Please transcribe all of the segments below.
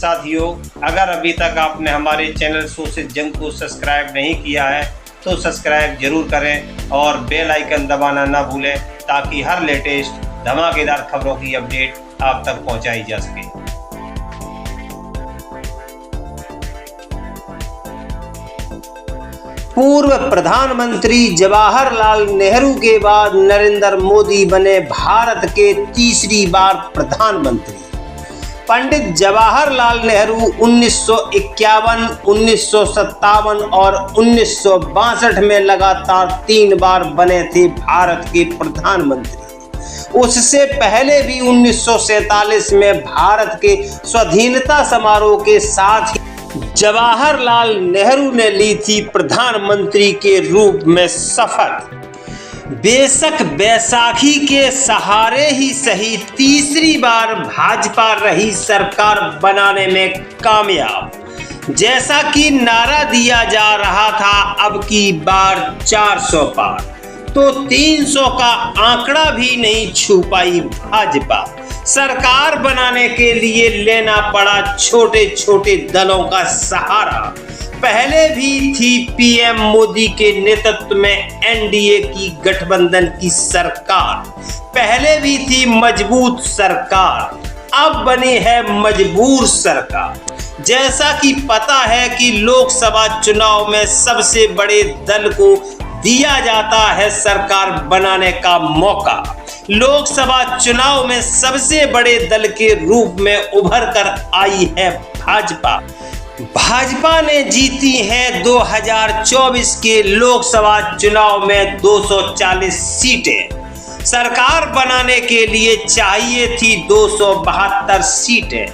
साथियों, अगर अभी तक आपने हमारे चैनल सोशल जंग को सब्सक्राइब नहीं किया है तो सब्सक्राइब जरूर करें और बेल आइकन दबाना ना भूलें ताकि हर लेटेस्ट धमाकेदार खबरों की अपडेट आप तक पहुंचाई जा सके। पूर्व प्रधानमंत्री जवाहरलाल नेहरू के बाद नरेंद्र मोदी बने भारत के तीसरी बार प्रधानमंत्री। पंडित जवाहरलाल नेहरू 1951, 1957 और 1962 में लगातार 3 बार बने थे भारत के प्रधानमंत्री। उससे पहले भी 1947 में भारत के स्वाधीनता समारोह के साथ ही जवाहरलाल नेहरू ने ली थी प्रधानमंत्री के रूप में शपथ। बेशक बैसाखी के सहारे ही सही तीसरी बार भाजपा रही सरकार बनाने में कामयाब। जैसा कि नारा दिया जा रहा था अब की बार 400 पार, तो 300 का आंकड़ा भी नहीं छू पाई भाजपा। सरकार बनाने के लिए लेना पड़ा छोटे छोटे दलों का सहारा। पहले भी थी पीएम मोदी के नेतृत्व में एनडीए की गठबंधन की सरकार, पहले भी थी मजबूत सरकार, अब बनी है मजबूर सरकार। जैसा कि पता है कि लोकसभा चुनाव में सबसे बड़े दल को दिया जाता है सरकार बनाने का मौका। लोकसभा चुनाव में सबसे बड़े दल के रूप में उभर कर आई है भाजपा। भाजपा ने जीती है 2024 के लोकसभा चुनाव में 240 सीटें। सरकार बनाने के लिए चाहिए थी 272 सीटें।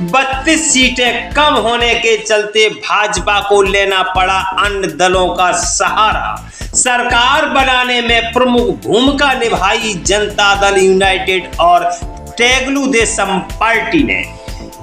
32 सीटें कम होने के चलते भाजपा को लेना पड़ा अन्य दलों का सहारा। सरकार बनाने में प्रमुख भूमिका निभाई जनता दल यूनाइटेड और तेलुगु देशम पार्टी ने।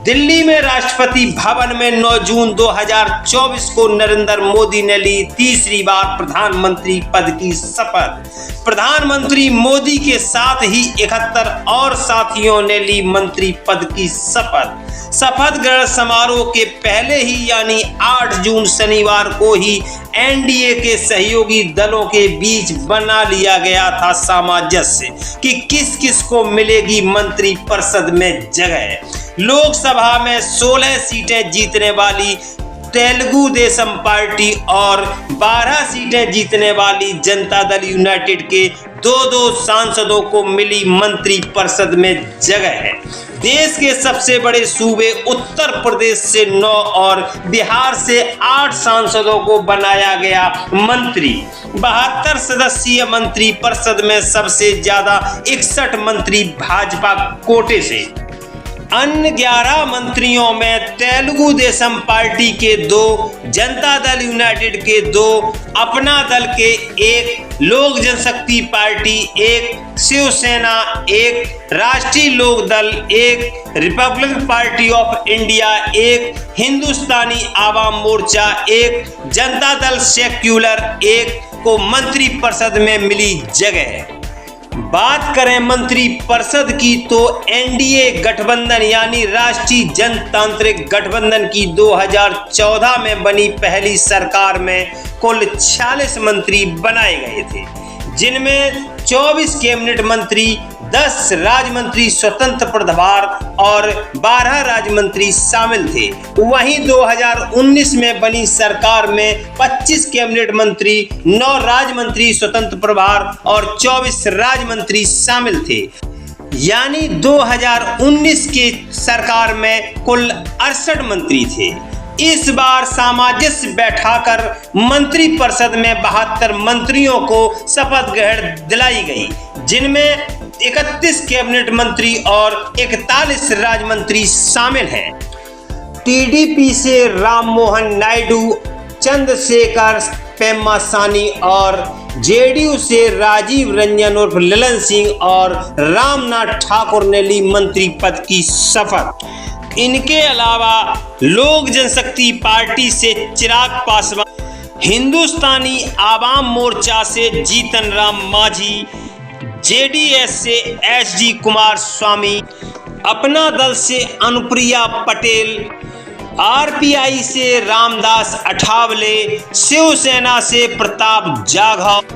दिल्ली में राष्ट्रपति भवन में 9 जून 2024 को नरेंद्र मोदी ने ली तीसरी बार प्रधानमंत्री पद की शपथ। प्रधानमंत्री मोदी के साथ ही 71 और साथियों ने ली मंत्री पद की शपथ। शपथ ग्रहण समारोह के पहले ही यानी 8 जून शनिवार को ही एनडीए के सहयोगी दलों के बीच बना लिया गया था सामंजस्य कि किस किस को मिलेगी मंत्री परिषद में जगह। लोकसभा में 16 सीटें जीतने वाली तेलुगु देशम पार्टी और 12 सीटें जीतने वाली जनता दल यूनाइटेड के 2-2 सांसदों को मिली मंत्री परिषद में जगह है। देश के सबसे बड़े सूबे उत्तर प्रदेश से 9 और बिहार से 8 सांसदों को बनाया गया मंत्री। 72 सदस्यीय मंत्री परिषद में सबसे ज्यादा 61 मंत्री भाजपा कोटे से। अन्य 11 मंत्रियों में तेलुगु देशम पार्टी के 2, जनता दल यूनाइटेड के 2, अपना दल के 1, लोक जनशक्ति पार्टी 1, शिवसेना 1, राष्ट्रीय लोक दल 1, Republican party of India 1, Hindustani Awam Morcha 1, Janata Dal secular 1 को मंत्री परिषद में मिली जगह। बात करें मंत्री परिषद की तो एनडीए गठबंधन यानी राष्ट्रीय जनतांत्रिक गठबंधन की 2014 में बनी पहली सरकार में कुल 46 मंत्री बनाए गए थे, जिनमें 24 कैबिनेट मंत्री, 10 राज्य मंत्री स्वतंत्र प्रभार और 12 राज्य मंत्री शामिल थे। वहीं 2019 में बनी सरकार में 25 कैबिनेट मंत्री, 9 राज्य मंत्री स्वतंत्र प्रभार और 24 राज्य मंत्री शामिल थे। यानी 2019 की सरकार में कुल 68 मंत्री थे। इस बार सामंजस्य बैठाकर मंत्री परिषद में 72 मंत्रियों को शपथ ग्रहण दिलाई गई, जिनमें 31 कैबिनेट मंत्री और 41 राज्य मंत्री शामिल हैं। टीडीपी से राम मोहन नायडू, चंद्रशेखर पेम्मासानी और जेडीयू से राजीव रंजन उर्फ ललन सिंह और रामनाथ ठाकुर ने ली मंत्री पद की शपथ। इनके अलावा लोक जनशक्ति पार्टी से चिराग पासवान, हिंदुस्तानी आवाम मोर्चा से जीतन राम मांझी, जेडीएस से एसडी कुमार स्वामी, अपना दल से अनुप्रिया पटेल, आरपीआई से रामदास अठावले, शिवसेना से प्रताप जाधव,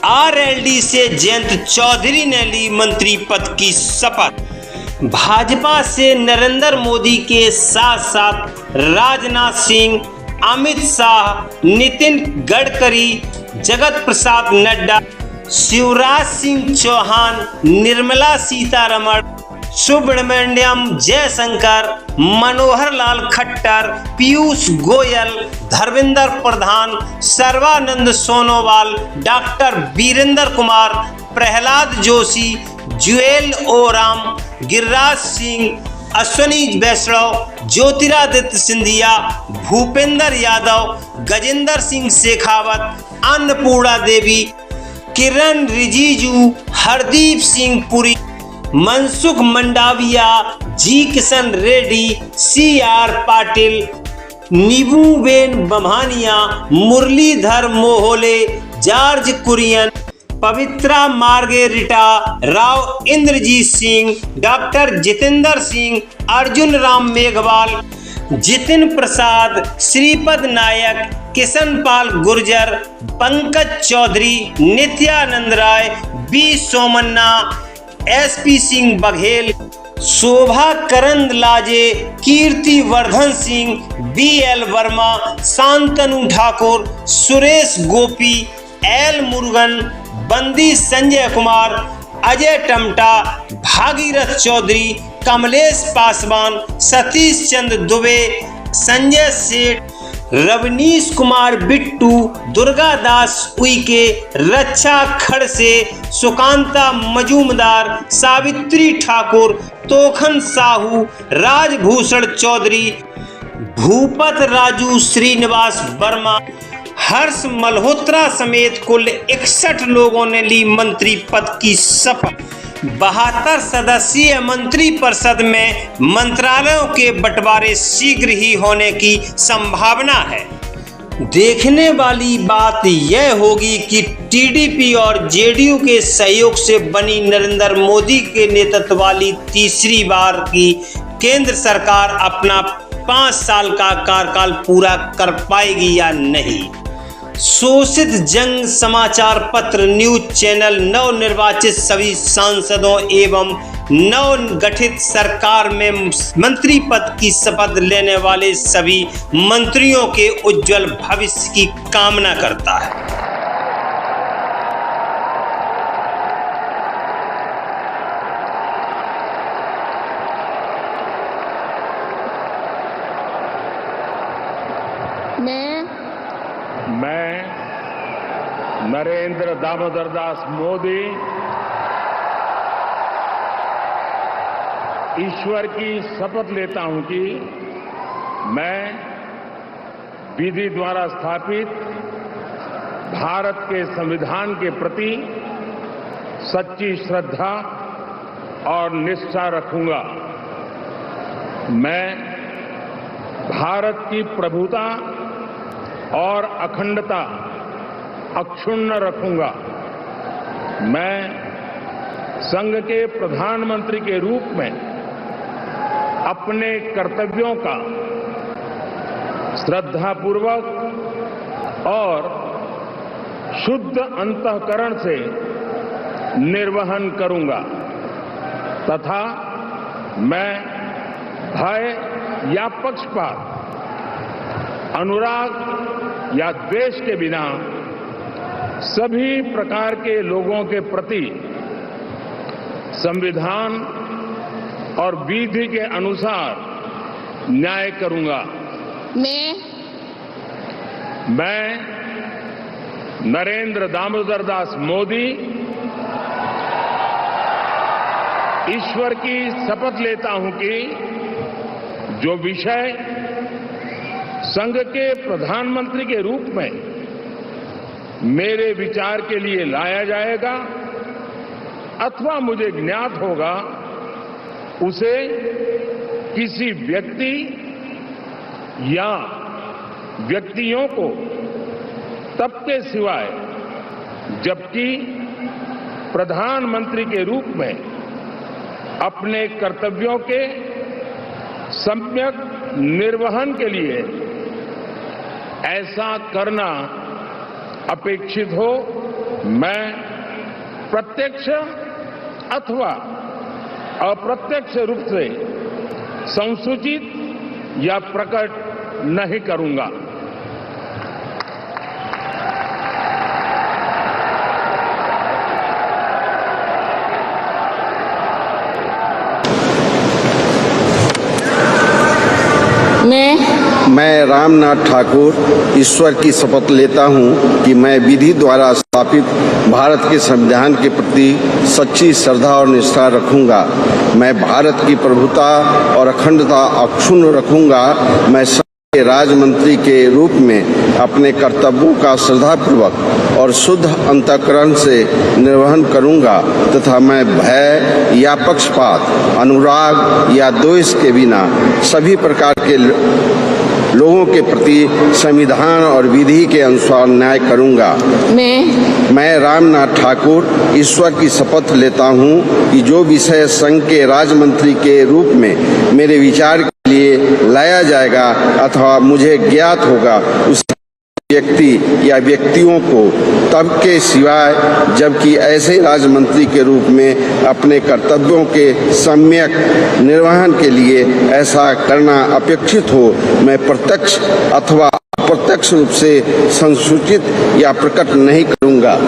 आरएलडी से जयंत चौधरी ने ली मंत्री पद की शपथ। भाजपा से नरेंद्र मोदी के साथ साथ राजनाथ सिंह, अमित शाह, नितिन गडकरी, जगत प्रसाद नड्डा, शिवराज सिंह चौहान, निर्मला सीतारमण, सुब्रमण्यम जयशंकर, मनोहर लाल खट्टर, पीयूष गोयल, धर्मेंद्र प्रधान, सर्बानंद सोनोवाल, डॉक्टर वीरेंद्र कुमार, प्रहलाद जोशी, जुएल ओराम, गिरिराज सिंह, अश्विनी वैष्णव, ज्योतिरादित्य सिंधिया, भूपेंद्र यादव, गजेंद्र सिंह शेखावत, अन्नपूर्णा देवी, किरण रिजिजू, हरदीप सिंह पुरी, मनसुख मंडाविया, जी किशन रेड्डी, सीआर पाटिल, नीबूबेन बम्हानिया, मुरलीधर मोहोले, जॉर्ज कुरियन, पवित्रा margherita Rao, Indrajit Singh, doctor Jitendra Singh, Arjun Ram Meghwal, Jitin Prasad, Shripad Naik, Kishan Pal Gurjar, Pankaj Chaudhary, Nityanand Rai, B Somanna, SP Singh Baghel, Shobha Karandlaje, कीर्ति वर्धन सिंह, बीएल वर्मा, शांतनु ठाकुर, सुरेश गोपी, एल मुरुगन, बंदी संजय कुमार, अजय टमटा, भागीरथ चौधरी, कमलेश पासवान, सतीश चंद्र दुबे, संजय सेठ, रवनीश कुमार बिट्टू, दुर्गादास उइके, रक्षा खड़से, सुकांता मजूमदार, सावित्री ठाकुर, तोखन साहू, राजभूषण चौधरी, भूपत राजू, श्रीनिवास वर्मा, हर्ष मल्होत्रा समेत कुल 61 लोगों ने ली मंत्री पद की शपथ। 72 सदस्यीय मंत्रिपरिषद में मंत्रालयों के बंटवारे शीघ्र ही होने की संभावना है। देखने वाली बात यह होगी कि टीडीपी और जेडीयू के सहयोग से बनी नरेंद्र मोदी के नेतृत्व वाली तीसरी बार की केंद्र सरकार अपना 5 साल का कार्यकाल पूरा कर पाएगी या नहीं। शोषित जंग समाचार पत्र न्यूज चैनल नवनिर्वाचित सभी सांसदों एवं नवगठित सरकार में मंत्री पद की शपथ लेने वाले सभी मंत्रियों के उज्जवल भविष्य की कामना करता है। मैं नरेंद्र दामोदर दास मोदी ईश्वर की शपथ लेता हूं कि मैं विधि द्वारा स्थापित भारत के संविधान के प्रति सच्ची श्रद्धा और निष्ठा रखूंगा। मैं भारत की प्रभुता और अखंडता अक्षुण्ण रखूंगा। मैं संघ के प्रधानमंत्री के रूप में अपने कर्तव्यों का श्रद्धापूर्वक और शुद्ध अंतःकरण से निर्वहन करूंगा तथा मैं भय या पक्षपात, अनुराग या द्वेष के बिना सभी प्रकार के लोगों के प्रति संविधान और विधि के अनुसार न्याय करूंगा। मैं नरेंद्र दामोदर दास मोदी ईश्वर की शपथ लेता हूं कि जो विषय संघ के प्रधानमंत्री के रूप में मेरे विचार के लिए लाया जाएगा अथवा मुझे ज्ञात होगा, उसे किसी व्यक्ति या व्यक्तियों को तब के सिवाय जबकि प्रधानमंत्री के रूप में अपने कर्तव्यों के सम्यक निर्वहन के लिए ऐसा करना अपेक्षित हो, मैं प्रत्यक्ष अथवा अप्रत्यक्ष रूप से संसूचित या प्रकट नहीं करूंगा। मैं रामनाथ ठाकुर ईश्वर की शपथ लेता हूं कि मैं विधि द्वारा स्थापित भारत के संविधान के प्रति सच्ची श्रद्धा और निष्ठा रखूंगा। मैं भारत की प्रभुता और अखंडता अक्षुण्ण रखूंगा। मैं के राज्य मंत्री के रूप में अपने कर्तव्यों का श्रद्धापूर्वक और शुद्ध अंतःकरण से निर्वहन करूंगा तथा मैं भय या पक्षपात, अनुराग या द्वेष के बिना सभी प्रकार के लोगों के प्रति संविधान और विधि के अनुसार न्याय करूंगा। मैं रामनाथ ठाकुर ईश्वर की शपथ लेता हूं कि जो विषय संघ के राज्य मंत्री के रूप में मेरे विचार के लिए लाया जाएगा अथवा मुझे ज्ञात होगा उस व्यक्ति या व्यक्तियों को तब के सिवाय जबकि ऐसे राज्य मंत्री के रूप में अपने कर्तव्यों के सम्यक निर्वहन के लिए ऐसा करना अपेक्षित हो, मैं प्रत्यक्ष अथवा अप्रत्यक्ष रूप से संसूचित या प्रकट नहीं करूंगा।